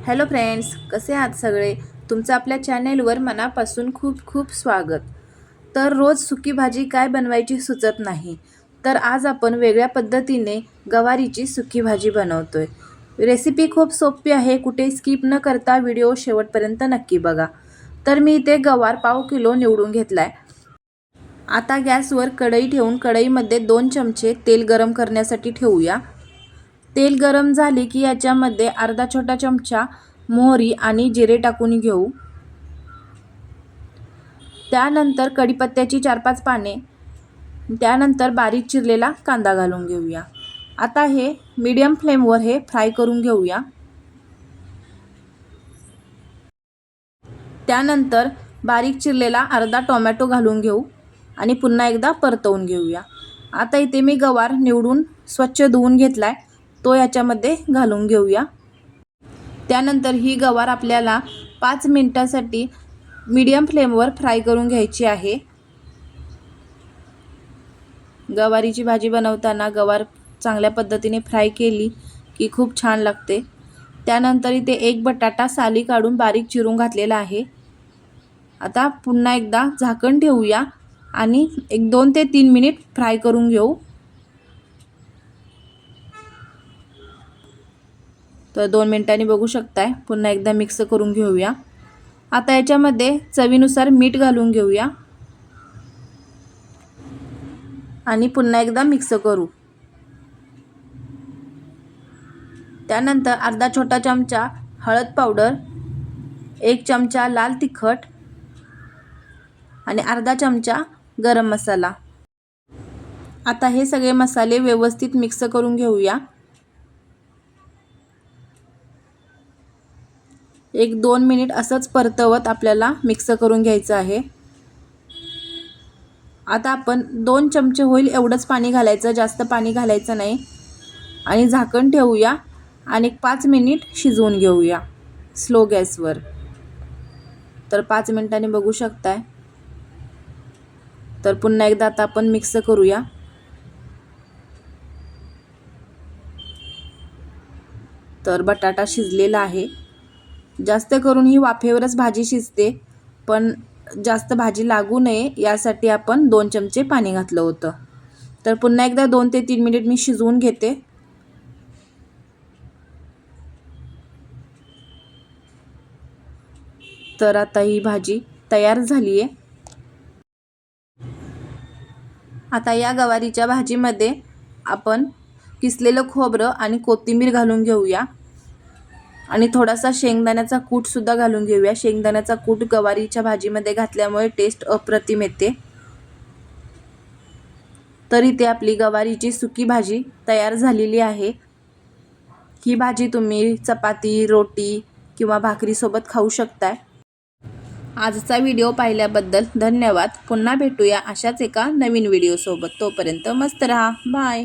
Hello friends, कसे आहात सगळे? तुमचं आपल्या चॅनेलवर मनापासून खूप खूप स्वागत. तर रोज सुकी भाजी काय बनवायची सुचत नाही, तर आज आपण वेगळ्या पद्धतीने गवारीची सुकी भाजी बनवतोय. रेसिपी खूप सोपी आहे, कुठे स्किप न करता व्हिडिओ शेवटपर्यंत नक्की बघा. तर मी इथे गवार पाव किलो निवडून घेतलाय. आता गॅसवर कढई ठेवून कढईमध्ये 2 चमचे तेल गरम करण्यासाठी ठेवूया. तेल गरम झाले की याच्यामध्ये अर्धा छोटा चमचा मोहरी आणि जिरे टाकून घेऊ. त्यानंतर कढीपत्त्याची 4-5 पाने, त्यानंतर बारीक चिरलेला कांदा घालून घेऊया. आता हे मीडियम फ्लेमवर हे फ्राय करून घेऊया. त्यानंतर बारीक चिरलेला अर्धा टोमॅटो घालून घेऊ आणि पुन्हा एकदा परतवून घेऊया. आता इथे मी गवार निवडून स्वच्छ धुवून घेतलाय, तो याच्यामध्ये घालून घेऊया. त्यानंतर ही गवार आपल्याला 5 मिनिटांसाठी मीडियम फ्लेमवर फ्राय करून घ्यायची आहे. गवारीची भाजी बनवताना गवार चांगल्या पद्धतीने फ्राय केली की खूप छान लागते. त्यानंतर इथे एक बटाटा साली काढून बारीक चिरून घातलेला आहे. आता पुन्हा एकदा झाकण ठेवूया आणि 2 ते 3 मिनिट फ्राय करून घेऊ. तर 2 मिनिटांनी बघू शकताय, पुन्हा एकदा मिक्स करून घेऊया. आता याच्यामध्ये चवीनुसार मीठ घालून घेऊया आणि पुन्हा एकदा मिक्स करू. त्यानंतर अर्धा छोटा चमचा हळद पावडर, 1 चमचा लाल तिखट आणि अर्धा चमचा गरम मसाला. आता हे सगळे मसाले व्यवस्थित मिक्स करून घेऊया. 1-2 मिनिट असंच परतवत आपल्याला मिक्स करून घ्यायचं आहे. आता आपण 2 चमचे होईल एवढंच पाणी घालायचं, जास्त पाणी घालायचं नाही आणि झाकण ठेवूया आणि 5 मिनिट शिजवून घेऊया स्लो गॅसवर. तर 5 मिनिटांनी बघू शकताय. तर पुन्हा एकदा आता आपण मिक्स करूया. तर बटाटा शिजलेला आहे. जास्त करून ही वाफेवरच भाजी शिजते, पण जास्त भाजी लागू नये यासाठी आपण 2 चमचे पाणी घातलं होतं. तर पुन्हा एकदा 2 ते 3 मिनिट मी शिजवून घेते. तर आता ही भाजी तयार झाली आहे. आता या गवारीच्या भाजीमध्ये आपण किसलेलं खोबरं आणि कोथिंबीर घालून घेऊया आणि थोडासा शेंगदाण्याचा कूट सुद्धा घालून घेऊया. शेंगदाण्याचा कूट गवारीच्या भाजीमध्ये घातल्यामुळे टेस्ट अप्रतिम येते. तर इथे आपली गवारीची सुकी भाजी तयार झालेली आहे. ही भाजी तुम्ही चपाती, रोटी किंवा भाकरीसोबत खाऊ शकताय. आजचा व्हिडिओ पाहिल्याबद्दल धन्यवाद. पुन्हा भेटूया अशाच एका नवीन व्हिडिओसोबत. तोपर्यंत मस्त रहा. बाय.